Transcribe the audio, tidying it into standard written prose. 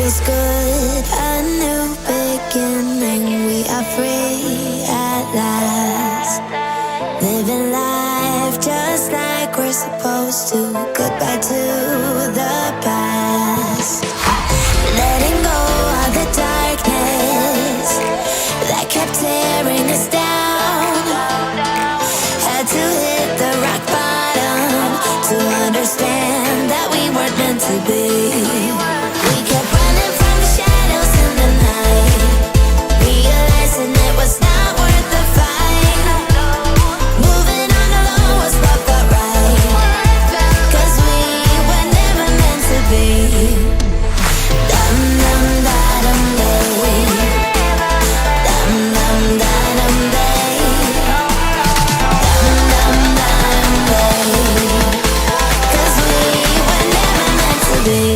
feels good, a new beginning. We are free at last, living life just like we're supposed to. Goodbye to the past, letting go of the darkness that kept tearing us down. Had to hit the rock bottom to understand that we weren't meant to be. We kept running from the shadows in the night, realizing it was not worth the fight. Moving on alone was what felt right, 'cause we were never meant to be. Dum dum da dum day, dum dum da dum day, dum dum da dum day, 'cause we were never meant to be.